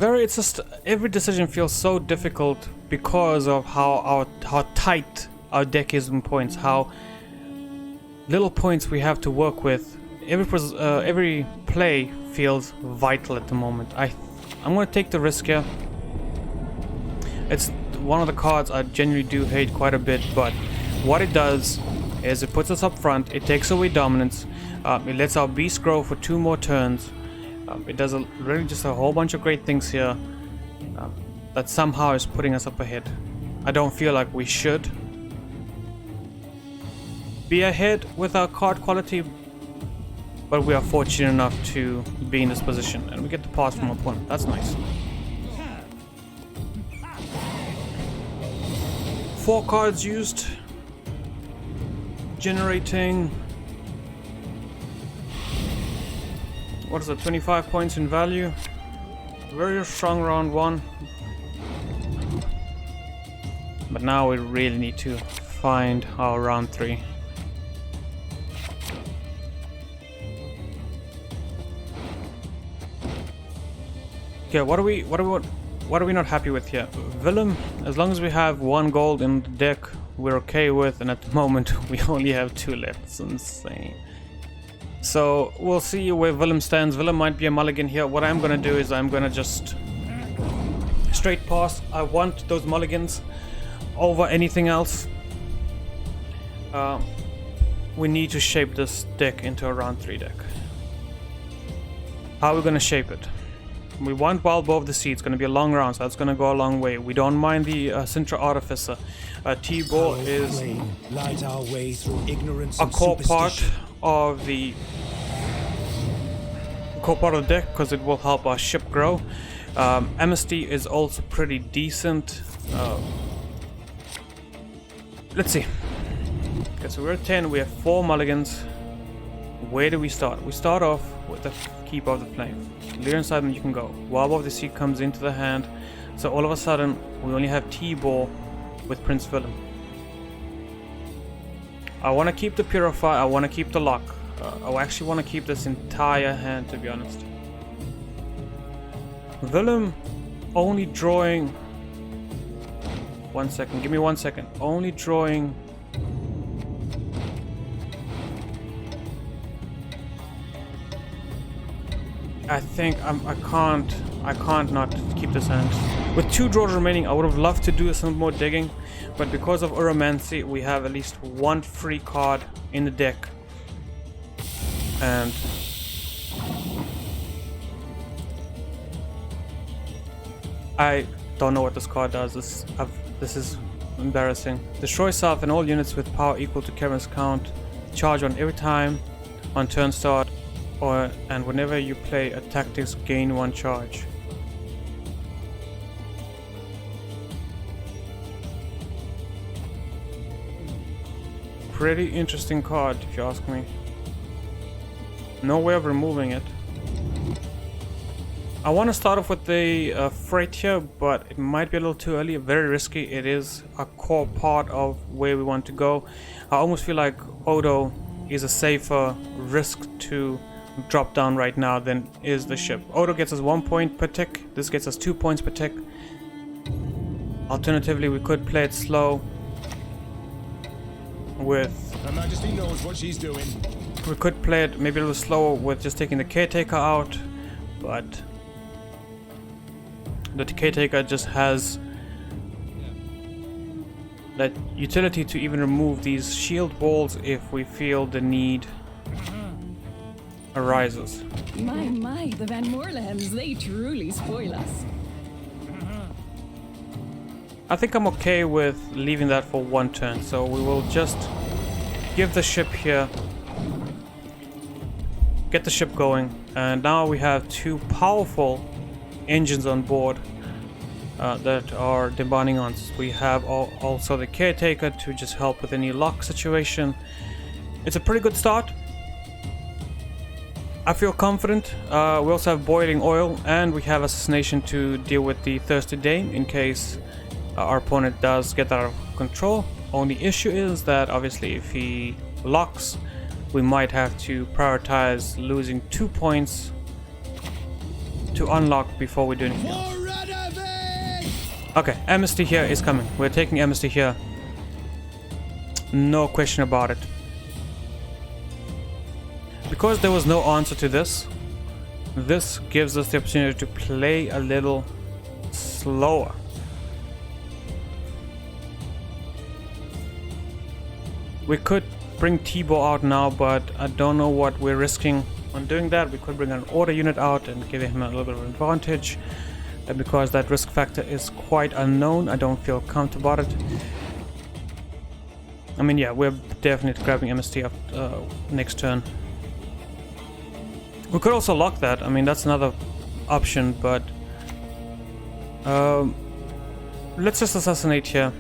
Speaker 1: It's just every decision feels so difficult because of how tight our deck is in points, how little points we have to work with. Every play feels vital at the moment. I'm gonna take the risk here. It's one of the cards I genuinely do hate quite a bit, but what it does is it puts us up front, it takes away dominance, it lets our beast grow for 2 more turns. It does really just a whole bunch of great things here that somehow is putting us up ahead. I don't feel like we should be ahead with our card quality, but we are fortunate enough to be in this position, and we get the pass from our opponent. That's nice. 4 cards used, generating, what is it, 25 points in value. Very strong round 1. But now we really need to find our round 3. Okay, what are we not happy with here? Willem, as long as we have 1 gold in the deck, we're okay with, and at the moment we only have 2 left. It's insane. So we'll see where Willem stands. Willem might be a mulligan here. What I'm gonna do is I'm gonna just straight pass. I want those mulligans over anything else. We need to shape this deck into a round 3 deck. How are we gonna shape it? We want Wild Bow of the Sea. It's gonna be a long round, so that's gonna go a long way. We don't mind the Sintra Artificer. T-Bow is a core part of the deck because it will help our ship grow. Amnesty is also pretty decent. Let's see. Okay, so we're at 10, we have 4 mulligans. Where do we start? We start off with the Keeper of the Flame. Leer inside and you can go. Warp of the Sea comes into the hand. So all of a sudden, we only have T-Ball with Prince Willem. I want to keep the Purify, I want to keep the Lock. I actually want to keep this entire hand, to be honest. Willem only drawing... 1 second, give me 1 second. Only drawing... I think I can't not keep this hand. With 2 draws remaining, I would have loved to do some more digging, but because of Uromancy, we have at least 1 free card in the deck. And I don't know what this card does. This is embarrassing. Destroy self and all units with power equal to Kevin's count. Charge on every time on turn start, and whenever you play a tactics, gain 1 charge. Pretty interesting card, if you ask me. No way of removing it. I want to start off with the freight here, but it might be a little too early. Very risky. It is a core part of where we want to go. I almost feel like Odo is a safer risk to drop down right now than is the ship. Odo gets us 1 point per tick. This gets us 2 points per tick. Alternatively, we could play it slow with...
Speaker 7: Her Majesty knows what she's doing.
Speaker 1: We could play it maybe a little slower with just taking the Caretaker out, but the Caretaker just has that utility to even remove these shield walls if we feel the need arises.
Speaker 8: My, the Van Moorlands, they truly spoil us.
Speaker 1: I think I'm okay with leaving that for 1 turn, so we will just give the ship here, get the ship going, and now we have 2 powerful engines on board that are demanding on us. We have also the Caretaker to just help with any lock situation. It's a pretty good start. I feel confident. We also have Boiling Oil, and we have Assassination to deal with the Thirsty Dame in case our opponent does get out of control. Only issue is that obviously if he locks, we might have to prioritize losing 2 points to unlock before we do anything else. Okay, Amnesty here is coming. We're taking Amnesty here. No question about it. Because there was no answer to this, this gives us the opportunity to play a little slower. We could bring T-Bow out now, but I don't know what we're risking on doing that. We could bring an order unit out and give him a little bit of advantage. And because that risk factor is quite unknown, I don't feel comfortable about it. I mean, yeah, we're definitely grabbing MST up next turn. We could also lock that. I mean, that's another option, but let's just assassinate here.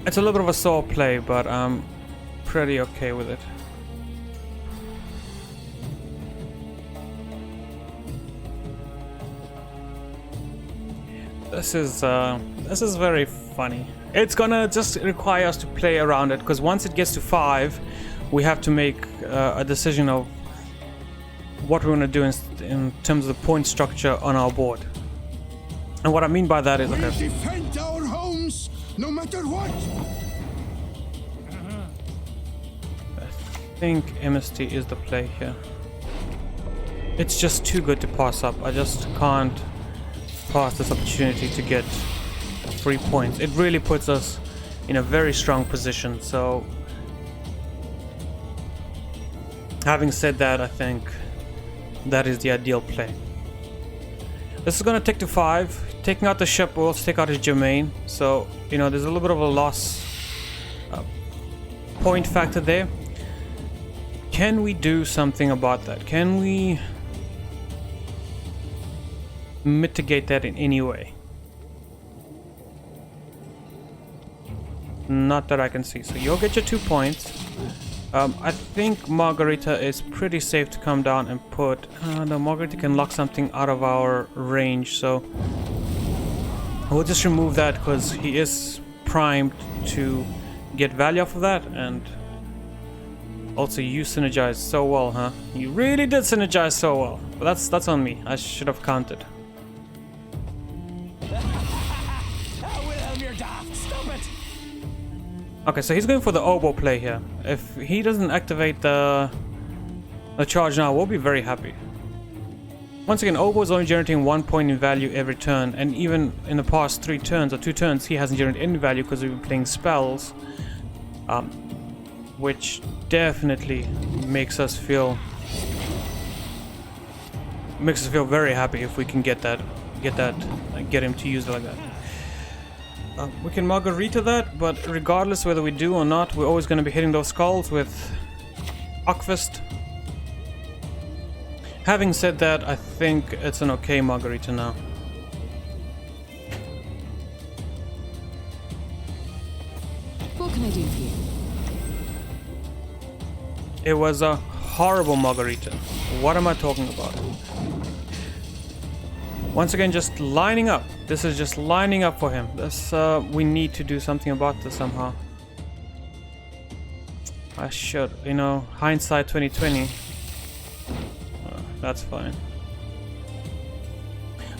Speaker 1: It's a little bit of a sore play, but I'm pretty okay with it. This is very funny. It's gonna just require us to play around it, because once it gets to 5, we have to make a decision of what we're gonna do in terms of the point structure on our board. And what I mean by that is, okay,
Speaker 4: We defend our homes, no matter what.
Speaker 1: I think MST is the play here. It's just too good to pass up. I just can't pass this opportunity to get 3 points. It really puts us in a very strong position. So having said that, I think that is the ideal play. This is going to take to 5. Taking out the ship will also take out his Germain. So, you know, there's a little bit of a loss point factor there. Can we do something about that? Can we mitigate that in any way? Not that I can see. So you'll get your 2 points. I think Margarita is pretty safe to come down and put... no, Margarita can lock something out of our range, so... we'll just remove that because he is primed to get value off of that, and... also, you synergized so well, huh? You really did synergize so well. But that's on me. I should have counted.
Speaker 7: Wilhelm, you're daft. Stop it.
Speaker 1: Okay, so he's going for the oboe play here. If he doesn't activate the charge now, we'll be very happy. Once again, oboe is only generating 1 point in value every turn, and even in the past 3 turns or 2 turns, he hasn't generated any value because we've been playing spells, which definitely makes us feel very happy if we can get him to use it like that. We can Margarita that, but regardless whether we do or not, we're always going to be hitting those skulls with Akvist. Having said that, I think it's an okay Margarita now.
Speaker 8: What can I do for you?
Speaker 1: It was a horrible Margarita. What am I talking about? Once again, just lining up. This is just lining up for him. This, we need to do something about this somehow. I should, you know, hindsight 2020. That's fine.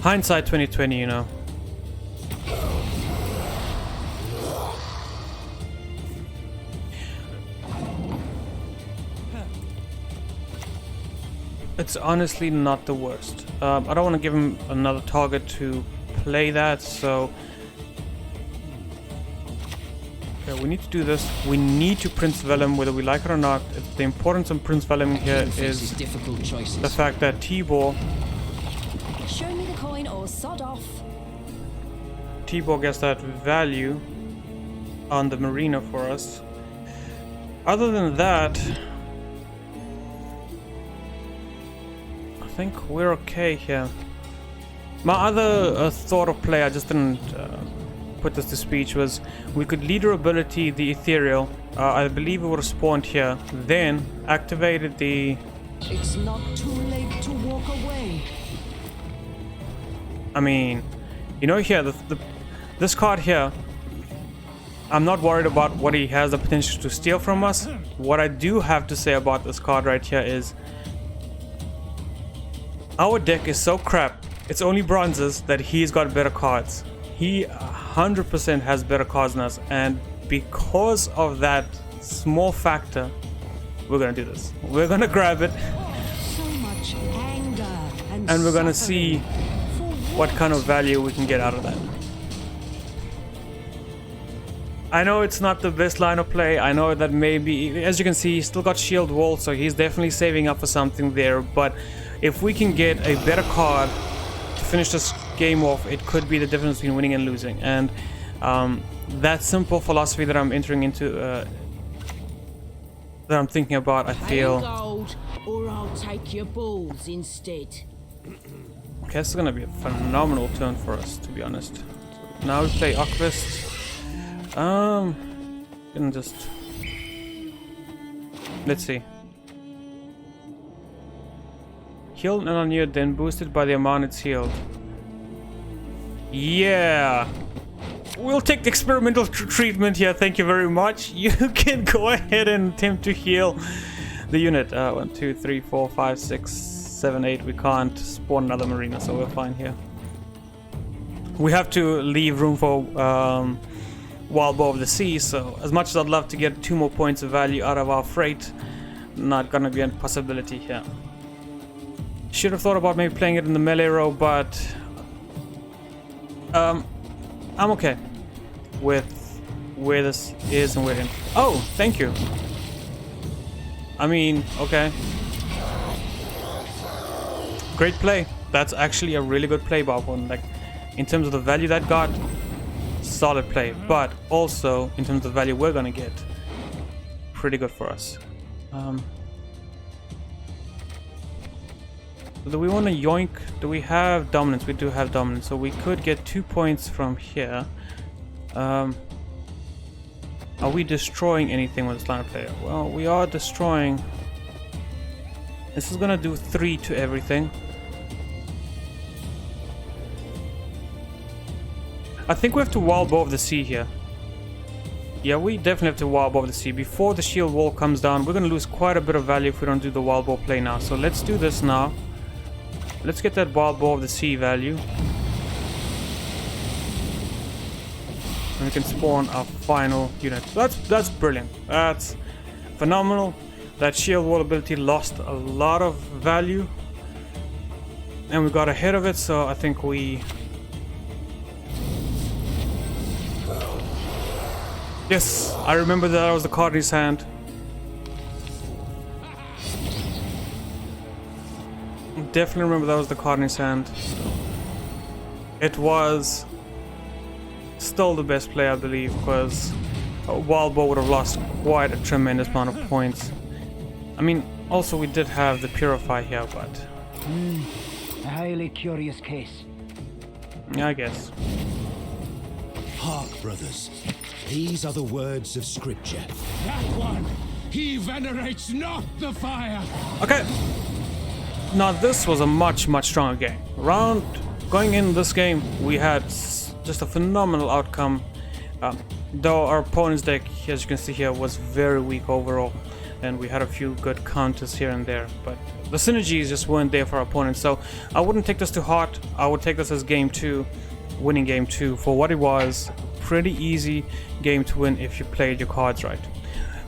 Speaker 1: Hindsight 2020, you know. It's honestly not the worst. I don't want to give him another target to play that, so... okay, we need to do this. We need to Prince Vellum, whether we like it or not. The importance of Prince Vellum here is the fact that Tibor...
Speaker 8: Show me the coin or sod off.
Speaker 1: Tibor gets that value on the marina for us. Other than that... I think we're okay here. My other thought of play, I just didn't put this to speech, was we could leader ability the ethereal. I believe it would have spawned here, then activated the...
Speaker 6: It's not too late to walk away.
Speaker 1: I mean, you know, here, this card here, I'm not worried about what he has the potential to steal from us. What I do have to say about this card right here is our deck is so crap, it's only bronzes, that he's got better cards. He 100% has better cards than us, and because of that small factor, we're gonna do this. We're gonna grab it,
Speaker 6: So much anger
Speaker 1: and we're gonna see what kind of value we can get out of that. I know it's not the best line of play. I know that maybe, as you can see, he's still got shield wall, so he's definitely saving up for something there, but if we can get a better card to finish this game off, it could be the difference between winning and losing. And that simple philosophy that I'm entering into, that I'm thinking about, I feel...
Speaker 6: gold, or I'll take your balls instead.
Speaker 1: Okay, this is gonna be a phenomenal turn for us, to be honest. So now we play Akvist. Can just... let's see. Healed and unneared, then boosted by the amount it's healed. Yeah! We'll take the experimental treatment here, thank you very much. You can go ahead and attempt to heal the unit. 1, 2, 3, 4, 5, 6, 7, 8. We can't spawn another marina, so we're fine here. We have to leave room for Wild Boar of the Sea, so as much as I'd love to get 2 more points of value out of our freight, not gonna be a possibility here. Should have thought about maybe playing it in the melee row, but I'm okay with where this is and where him. Oh, thank you. I mean, okay. Great play. That's actually a really good play, Barbon. Like, in terms of the value that got, solid play. But also, in terms of the value we're gonna get, pretty good for us. Do we want to yoink? Do we have dominance? We do have dominance, so we could get 2 points from here. Are we destroying anything with this line of play? Well, we are destroying. This is gonna do 3 to everything. I think we have to wild bow of the sea here. Yeah, we definitely have to wild bow of the sea. Before the shield wall comes down, we're gonna lose quite a bit of value if we don't do the wild bow play now. So let's do this now. Let's get that wild bow of the sea value. And we can spawn our final unit. That's brilliant. That's phenomenal. That shield wall ability lost a lot of value. And we got ahead of it, so I think we... Yes, I remember that was the card in his hand. Definitely remember that was the card in his hand. It was still the best play, I believe, because Wild Boar would have lost quite a tremendous amount of points. I mean, also we did have the Purify here, but...
Speaker 9: A highly curious case.
Speaker 1: Yeah, I guess.
Speaker 10: Hark, brothers. These are the words of scripture.
Speaker 4: That one, he venerates not the fire.
Speaker 1: Okay. Now this was a much stronger game. Going in this game, we had just a phenomenal outcome. Though our opponent's deck, as you can see here, was very weak overall, and we had a few good counters here and there, but the synergies just weren't there for our opponent. So I wouldn't take this to heart. I would take this as game 2, winning game 2 for what it was. Pretty easy game to win if you played your cards right.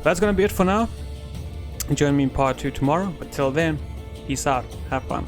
Speaker 1: That's gonna be it for now. Join me in part 2 tomorrow, but till then, peace out, have fun.